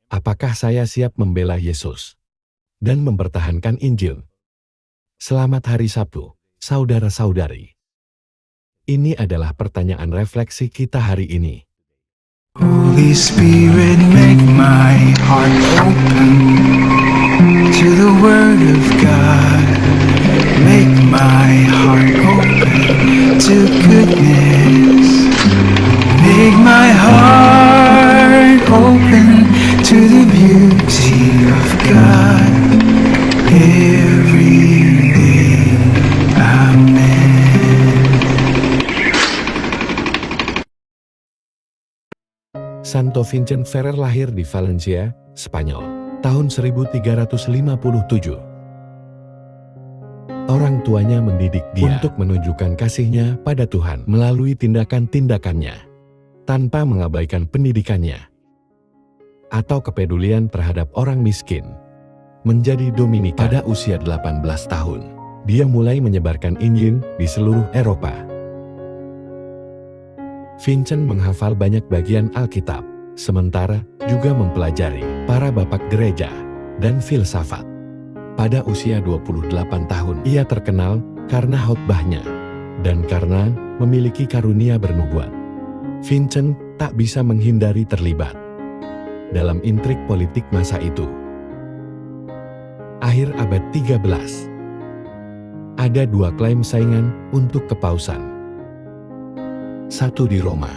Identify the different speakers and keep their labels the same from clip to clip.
Speaker 1: Apakah saya siap membela Yesus dan mempertahankan Injil? Selamat Hari Sabtu, saudara-saudari. Ini adalah pertanyaan refleksi kita hari ini.
Speaker 2: Holy Spirit, make my heart open to the Word of God. Make my heart open to goodness. Make my heart open to the beauty of God every day. Amen.
Speaker 1: Santo Vincent Ferrer lahir di Valencia, Spanyol, tahun 1357. Orang tuanya mendidik dia untuk menunjukkan kasihnya pada Tuhan melalui tindakan-tindakannya, tanpa mengabaikan pendidikannya atau kepedulian terhadap orang miskin. Menjadi Dominika pada usia 18 tahun, dia mulai menyebarkan Injil di seluruh Eropa. Vincent menghafal banyak bagian Alkitab, sementara juga mempelajari para bapak gereja dan filsafat. Pada usia 28 tahun, ia terkenal karena khotbahnya dan karena memiliki karunia bernubuat. Vincent tak bisa menghindari terlibat dalam intrik politik masa itu. Akhir abad 13, ada dua klaim saingan untuk kepausan. Satu di Roma,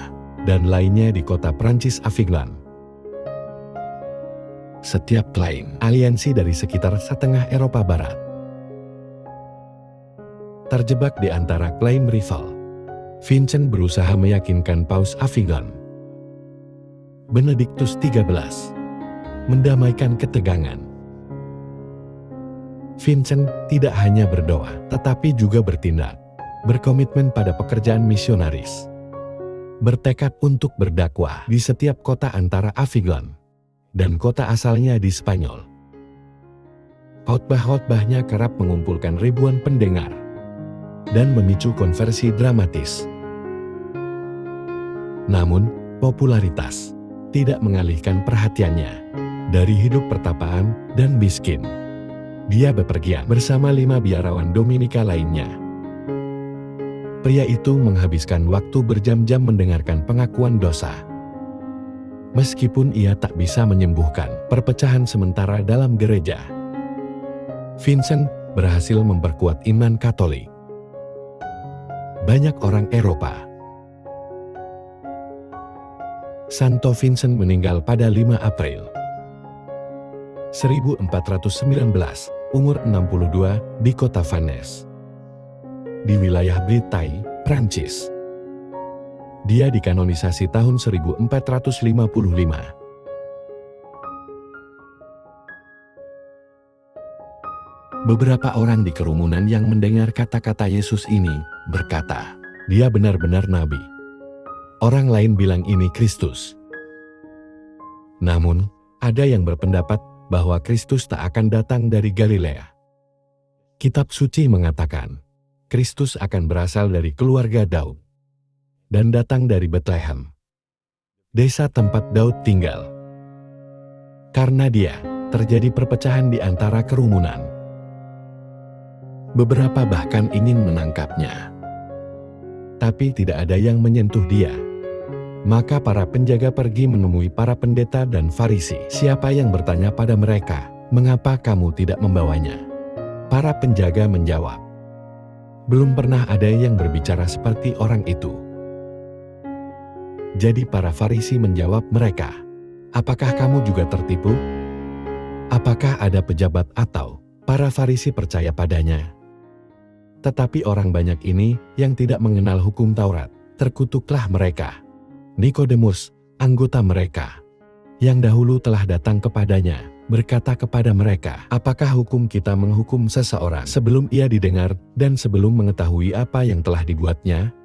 Speaker 1: dan lainnya di kota Prancis Avignon. Setiap klaim aliansi dari sekitar setengah Eropa Barat. Terjebak di antara klaim rival, Vincent berusaha meyakinkan Paus Avignon, Benediktus XIII, mendamaikan ketegangan. Vincent tidak hanya berdoa, tetapi juga bertindak, berkomitmen pada pekerjaan misionaris. Bertekad untuk berdakwah di setiap kota antara Avignon dan kota asalnya di Spanyol. Khotbah-khotbahnya kerap mengumpulkan ribuan pendengar dan memicu konversi dramatis. Namun, popularitas tidak mengalihkan perhatiannya dari hidup pertapaan dan miskin. Dia bepergian bersama 5 biarawan Dominika lainnya. Pria itu menghabiskan waktu berjam-jam mendengarkan pengakuan dosa. Meskipun ia tak bisa menyembuhkan perpecahan sementara dalam gereja, Vincent berhasil memperkuat iman Katolik banyak orang Eropa. Santo Vincent meninggal pada 5 April 1419, umur 62, di kota Vannes, di wilayah Bretagne, Prancis. Dia dikanonisasi tahun 1455. Beberapa orang di kerumunan yang mendengar kata-kata Yesus ini berkata, "Dia benar-benar nabi." Orang lain bilang ini Kristus. Namun, ada yang berpendapat bahwa Kristus tak akan datang dari Galilea. Kitab suci mengatakan, Kristus akan berasal dari keluarga Daud dan datang dari Bethlehem, desa tempat Daud tinggal. Karena dia, terjadi perpecahan di antara kerumunan. Beberapa bahkan ingin menangkapnya, tapi tidak ada yang menyentuh dia. Maka para penjaga pergi menemui para pendeta dan Farisi. Siapa yang bertanya pada mereka, "Mengapa kamu tidak membawanya?" Para penjaga menjawab, "Belum pernah ada yang berbicara seperti orang itu." Jadi para Farisi menjawab mereka, "Apakah kamu juga tertipu? Apakah ada pejabat atau para Farisi percaya padanya?" Tetapi orang banyak ini yang tidak mengenal hukum Taurat, terkutuklah mereka. Nikodemus, anggota mereka, yang dahulu telah datang kepadanya, berkata kepada mereka, "Apakah hukum kita menghukum seseorang sebelum ia didengar dan sebelum mengetahui apa yang telah dibuatnya?"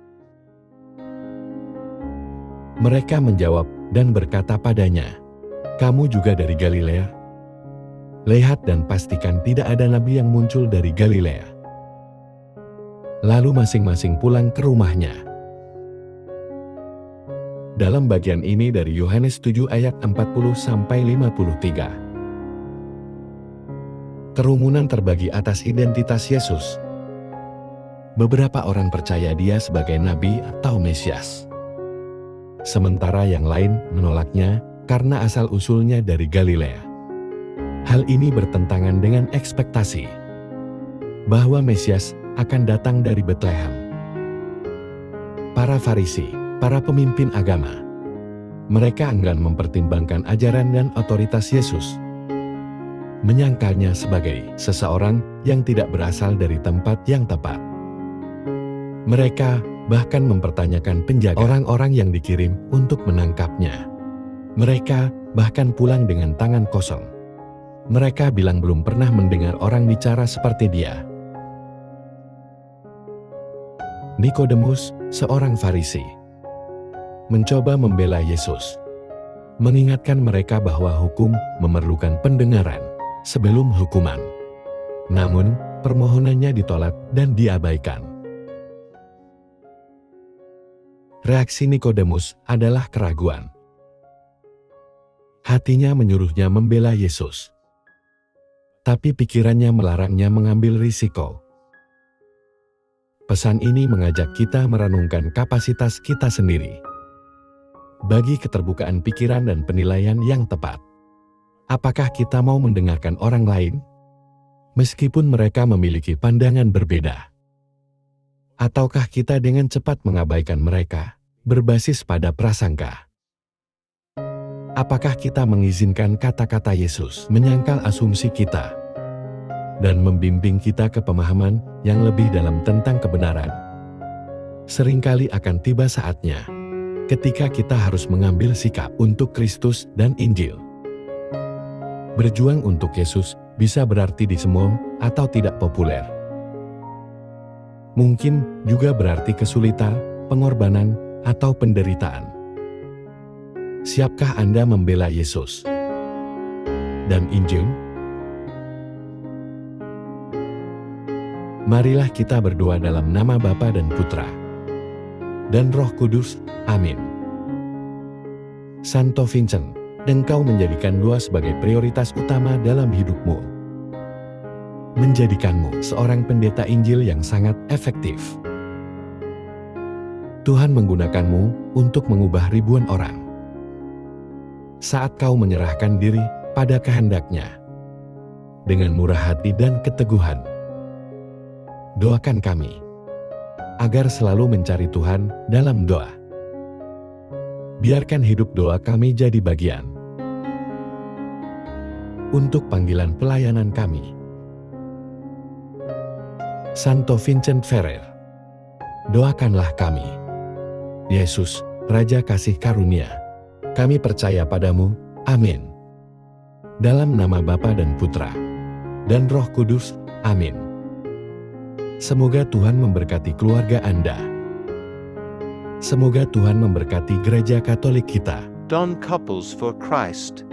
Speaker 1: Mereka menjawab dan berkata padanya, "Kamu juga dari Galilea? Lihat dan pastikan tidak ada nabi yang muncul dari Galilea." Lalu masing-masing pulang ke rumahnya. Dalam bagian ini dari Yohanes 7 ayat 40-53. Kerumunan terbagi atas identitas Yesus. Beberapa orang percaya dia sebagai nabi atau Mesias. Sementara yang lain menolaknya karena asal-usulnya dari Galilea. Hal ini bertentangan dengan ekspektasi bahwa Mesias akan datang dari Betlehem. Para Farisi, para pemimpin agama, mereka enggan mempertimbangkan ajaran dan otoritas Yesus, menyangkalnya sebagai seseorang yang tidak berasal dari tempat yang tepat. Mereka bahkan mempertanyakan penjaga orang-orang yang dikirim untuk menangkapnya. Mereka bahkan pulang dengan tangan kosong. Mereka bilang belum pernah mendengar orang bicara seperti dia. Nikodemus, seorang Farisi, mencoba membela Yesus, mengingatkan mereka bahwa hukum memerlukan pendengaran sebelum hukuman. Namun, permohonannya ditolak dan diabaikan. Reaksi Nikodemus adalah keraguan. Hatinya menyuruhnya membela Yesus, tapi pikirannya melarangnya mengambil risiko. Pesan ini mengajak kita merenungkan kapasitas kita sendiri bagi keterbukaan pikiran dan penilaian yang tepat. Apakah kita mau mendengarkan orang lain, meskipun mereka memiliki pandangan berbeda? Ataukah kita dengan cepat mengabaikan mereka, berbasis pada prasangka? Apakah kita mengizinkan kata-kata Yesus menyangkal asumsi kita dan membimbing kita ke pemahaman yang lebih dalam tentang kebenaran? Seringkali akan tiba saatnya ketika kita harus mengambil sikap untuk Kristus dan Injil. Berjuang untuk Yesus bisa berarti disemua atau tidak populer. Mungkin juga berarti kesulitan, pengorbanan, atau penderitaan. Siapkah Anda membela Yesus dan Injil? Marilah kita berdoa dalam nama Bapa dan Putra dan Roh Kudus. Amin. Santo Vincent, Engkau menjadikan doa sebagai prioritas utama dalam hidupmu, menjadikanmu seorang pendeta Injil yang sangat efektif. Tuhan menggunakanmu untuk mengubah ribuan orang saat kau menyerahkan diri pada kehendak-Nya dengan murah hati dan keteguhan. Doakan kami agar selalu mencari Tuhan dalam doa. Biarkan hidup doa kami jadi bagian untuk panggilan pelayanan kami. Santo Vincent Ferrer, doakanlah kami. Yesus, Raja Kasih Karunia, kami percaya padamu. Amin. Dalam nama Bapa dan Putra dan Roh Kudus. Amin. Semoga Tuhan memberkati keluarga Anda. Semoga Tuhan memberkati Gereja Katolik kita.
Speaker 3: Don Couples for Christ.